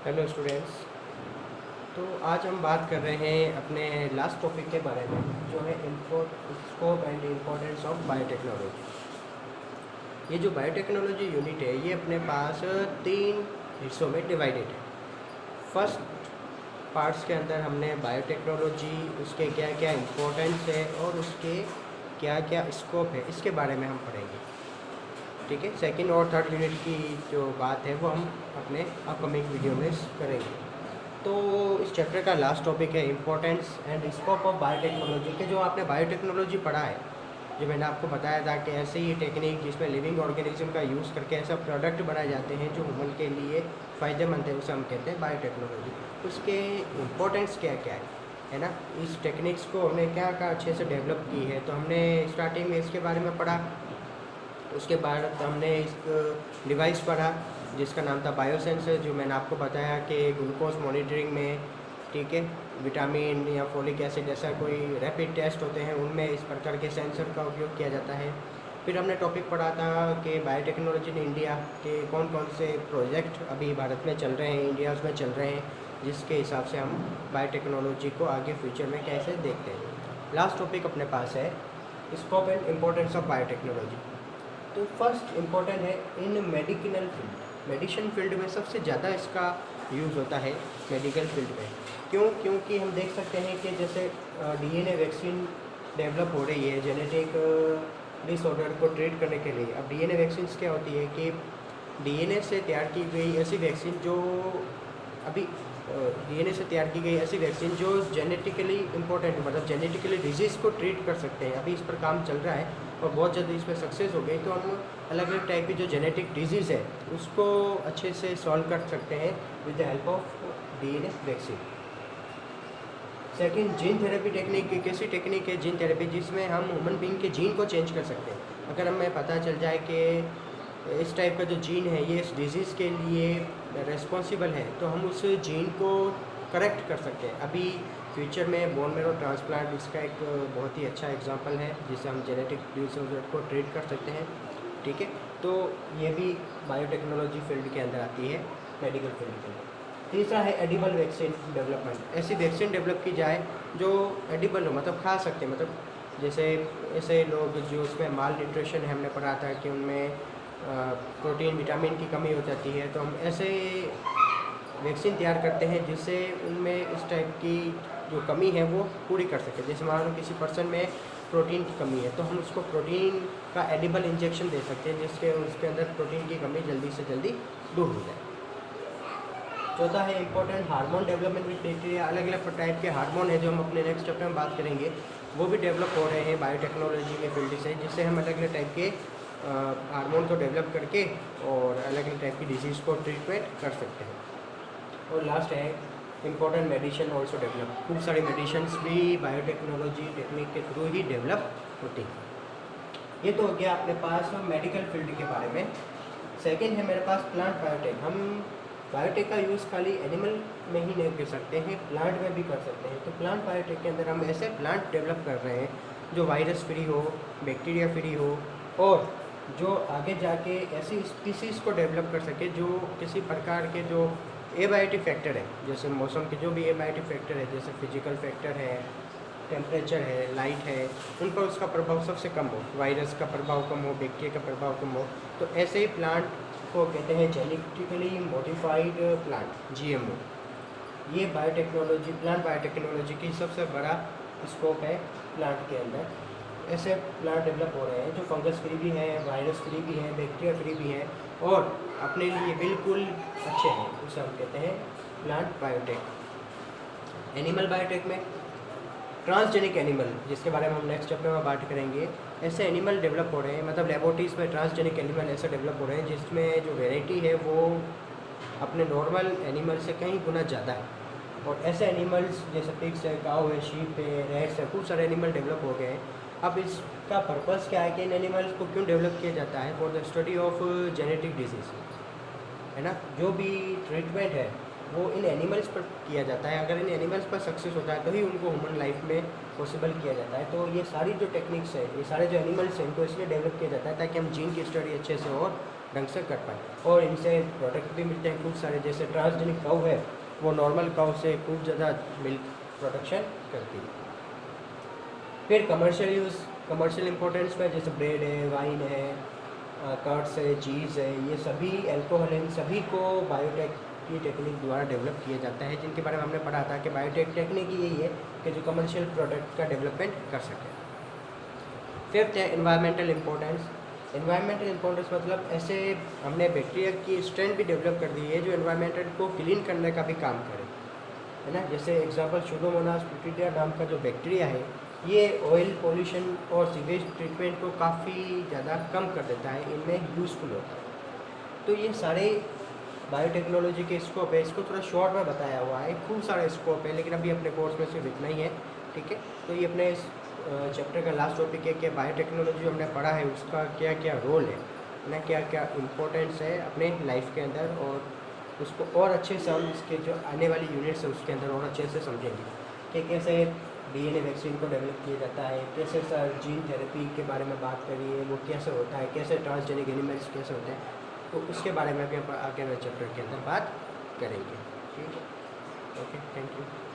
Hello students. तो आज हम बात कर रहे हैं अपने लास्ट टॉपिक के बारे में, जो है scope and importance of biotechnology. ये जो बायोटेक्नोलॉजी यूनिट है ये अपने पास 3 हिस्सों में डिवाइडेड है। फर्स्ट पार्ट्स के अंदर हमने बायोटेक्नोलॉजी, उसके क्या क्या इम्पोर्टेंस है और उसके क्या क्या स्कोप है, इसके बारे में हम पढ़ेंगे। ठीक है, सेकंड और थर्ड यूनिट की जो बात है वो हम अपने अपकमिंग वीडियो में करेंगे। तो इस चैप्टर का लास्ट टॉपिक है importance and scope of biotechnology. के जो आपने बायोटेक्नोलॉजी पढ़ा है, जो मैंने आपको बताया था कि ऐसे ही टेक्निक जिसमें लिविंग ऑर्गेनिज्म का यूज़ करके ऐसा प्रोडक्ट बनाए जाते हैं जो ह्यूमन के लिए फ़ायदेमंद है, उसे हम कहते हैं बायोटेक्नोलॉजी। उसके इम्पोर्टेंस क्या क्या है ना, इस टेक्निक्स को हमने क्या क्या अच्छे से डेवलप की है, तो हमने स्टार्टिंग में इसके बारे में पढ़ा। उसके बाद हमने एक डिवाइस पढ़ा जिसका नाम था बायोसेंसर, जो मैंने आपको बताया कि ग्लूकोज मॉनिटरिंग में, ठीक है, विटामिन या फोलिक एसिड ऐसा कोई रैपिड टेस्ट होते हैं उनमें इस प्रकार के सेंसर का उपयोग किया जाता है। फिर हमने टॉपिक पढ़ा था कि बायोटेक्नोलॉजी इन इंडिया के कौन कौन से प्रोजेक्ट अभी भारत में चल रहे हैं, इंडिया में चल रहे हैं, जिसके हिसाब से हम बायोटेक्नोलॉजी को आगे फ्यूचर में कैसे देखते हैं। लास्ट टॉपिक अपने पास है scope and importance of biotechnology. तो फर्स्ट इम्पोर्टेंट है इन मेडिकल फील्ड। मेडिसिन फील्ड में सबसे ज़्यादा इसका यूज़ होता है मेडिकल फील्ड में। क्यों? क्योंकि हम देख सकते हैं कि जैसे डीएनए वैक्सीन डेवलप हो रही है जेनेटिक डिसऑर्डर को ट्रीट करने के लिए। अब डीएनए वैक्सीन क्या होती है कि डीएनए से तैयार की गई ऐसी वैक्सीन जो अभी डीएनए से तैयार की गई ऐसी वैक्सीन जो जेनेटिकली इम्पोर्टेंट, मतलब जेनेटिकली डिजीज़ को ट्रीट कर सकते हैं। अभी इस पर काम चल रहा है और बहुत जल्दी इसमें सक्सेस हो गई, तो हम अलग अलग टाइप की जो जेनेटिक डिजीज़ है उसको अच्छे से सॉल्व कर सकते हैं with the help of DNA vaccine. Second, gene therapy technique. एक ऐसी टेक्निक है जीन थेरेपी जिसमें हम ह्यूमन बीइंग के जीन को चेंज कर सकते हैं। अगर हमें पता चल जाए कि इस टाइप का जो जीन है ये इस डिजीज़ के लिए रेस्पॉन्सिबल है, तो हम उस जीन को करेक्ट कर सकते हैं। अभी फ्यूचर में बोन मेरो ट्रांसप्लांट इसका एक बहुत ही अच्छा एग्जांपल है जिससे हम जेनेटिक डिसऑर्डर को ट्रीट कर सकते हैं। ठीक है, तो ये भी बायोटेक्नोलॉजी फील्ड के अंदर आती है, मेडिकल फील्ड के अंदर। तीसरा है एडिबल वैक्सीन डेवलपमेंट। ऐसी वैक्सीन डेवलप की जाए जो एडिबल हो, मतलब खा सकते हैं। मतलब जैसे ऐसे लोग जो उसमें माल न्यूट्रिशन है, हमने पढ़ा था कि उनमें प्रोटीन विटामिन की कमी हो जाती है, तो हम ऐसे वैक्सीन तैयार करते हैं जिससे उनमें इस टाइप की जो कमी है वो पूरी कर सके। जैसे मान लो किसी पर्सन में प्रोटीन की कमी है, तो हम उसको प्रोटीन का एडिबल इंजेक्शन दे सकते हैं जिसके उसके अंदर प्रोटीन की कमी जल्दी से जल्दी दूर हो जाए। चौथा है important hormone development with bacteria. अलग अलग टाइप के हार्मोन है जो हम अपने नेक्स्ट चैप्टर में बात करेंगे, वो भी डेवलप हो रहे हैं बायोटेक्नोलॉजी के फील्ड से, जिससे हम अलग अलग टाइप के हार्मोन को डेवलप करके और अलग अलग टाइप की डिजीज़ को ट्रीटमेंट कर सकते हैं। और लास्ट है इम्पोर्टेंट मेडिसिन ऑल्सो डेवलप। खूब सारी मेडिसिन्स भी बायोटेक्नोलॉजी टेक्निक के थ्रू ही डेवलप होती हैं। ये तो हो गया अपने पास मेडिकल फील्ड के बारे में। सेकेंड है मेरे पास प्लांट बायोटेक। हम बायोटेक का यूज़ खाली एनिमल में ही नहीं कर सकते हैं, प्लांट में भी कर सकते हैं। तो प्लांट बायोटेक के अंदर हम ऐसे प्लांट डेवलप कर रहे हैं जो वायरस फ्री हो, बैक्टीरिया फ्री हो, और जो आगे जाके ऐसी स्पीसीज़ को डेवलप कर सके जो किसी प्रकार के जो एबायोटिक फैक्टर है, जैसे मौसम के जो भी एबायोटिक फैक्टर है, जैसे फिजिकल फैक्टर है, टेम्परेचर है, लाइट है, उन पर उसका प्रभाव सबसे कम हो, वायरस का प्रभाव कम हो, बैक्टीरिया का प्रभाव कम हो। तो ऐसे ही प्लांट को कहते हैं जेनेटिकली मॉडिफाइड प्लांट, जीएमओ। ये बायोटेक्नोलॉजी, प्लांट बायोटेक्नोलॉजी की सबसे बड़ा स्कोप है प्लांट के अंदर। ऐसे प्लांट डेवलप हो रहे हैं जो फंगस फ्री भी हैं, वायरस फ्री भी हैं, बैक्टीरिया फ्री भी हैं और अपने लिए बिल्कुल अच्छे हैं। उसे हम कहते हैं प्लांट बायोटेक। एनिमल बायोटेक में ट्रांसजेनिक एनिमल, जिसके बारे में हम नेक्स्ट चैप्टर में बात करेंगे, ऐसे एनिमल डेवलप हो रहे हैं, मतलब लेबोरेटरीज में ट्रांसजेनिक एनिमल ऐसे डेवलप हो रहे हैं जिसमें जो वेराइटी है वो अपने नॉर्मल एनिमल से कहीं गुना ज़्यादा है। और ऐसे एनिमल्स जैसे पिग्स है, काऊ है, शीप है, रैट्स है, खूब सारे एनिमल डेवलप हो गए हैं। अब इसका पर्पस क्या है कि इन एनिमल्स को क्यों डेवलप किया जाता है? For the study of genetic disease, है ना। जो भी ट्रीटमेंट है वो इन एनिमल्स पर किया जाता है। अगर इन एनिमल्स पर सक्सेस होता है तो ही उनको ह्यूमन लाइफ में पॉसिबल किया जाता है। तो ये सारी जो टेक्निक्स है, ये सारे जो एनिमल्स हैं, इनको इसलिए डेवलप किया जाता है ताकि हम जीन की स्टडी अच्छे से और ढंग से कर पाएँ, और इनसे प्रोडक्ट भी मिलते हैं खूब सारे। जैसे ट्रांसजेनिक काऊ है, वो नॉर्मल काऊ से खूब ज़्यादा मिल्क प्रोडक्शन करती है। फिर कमर्शियल यूज़, कमर्शियल इंपॉर्टेंस में जैसे ब्रेड है, वाइन है, कर्ड्स है, चीज़ है, ये सभी अल्कोहल है, इन सभी को बायोटेक की टेक्निक द्वारा डेवलप किया जाता है, जिनके बारे में हमने पढ़ा था कि बायोटेक टेक्निक यही है कि जो कमर्शियल प्रोडक्ट का डेवलपमेंट कर सके। फिफ्थ है एनवायरमेंटल इंपॉर्टेंस। एनवायरमेंटल इंपॉर्टेंस मतलब ऐसे हमने बैक्टीरिया की स्ट्रेंथ भी डेवलप कर दी है जो एनवायरमेंटल को क्लीन करने का भी काम करे, है ना। जैसे एग्जांपल सुडोमोनास प्यूटिडिया नाम का जो बैक्टीरिया है, ये ऑयल पोल्यूशन और सीवेज ट्रीटमेंट को काफ़ी ज़्यादा कम कर देता है, इनमें यूज़फुल होता है। तो ये सारे बायोटेक्नोलॉजी के स्कोप है, इसको थोड़ा शॉर्ट में बताया हुआ है, खूब सारे स्कोप है, लेकिन अभी अपने कोर्स में सिर्फ इतना ही है, ठीक है। तो ये अपने इस चैप्टर का लास्ट टॉपिक है कि बायोटेक्नोलॉजी हमने पढ़ा है उसका क्या क्या रोल है ना, क्या क्या इम्पोर्टेंस है अपने लाइफ के अंदर, और उसको और अच्छे से हम इसके जो आने वाली यूनिट्स है उसके अंदर और अच्छे से समझेंगे कि कैसे डीएनए वैक्सीन को डेवलप किया जाता है, कैसे सर जीन थेरेपी के बारे में बात करिए वो कैसे होता है, कैसे ट्रांसजेनिक एनिमल्स कैसे होते हैं, तो उसके बारे में भी हम आगे वाले चैप्टर के अंदर बात करेंगे, ठीक है। Okay, thank you.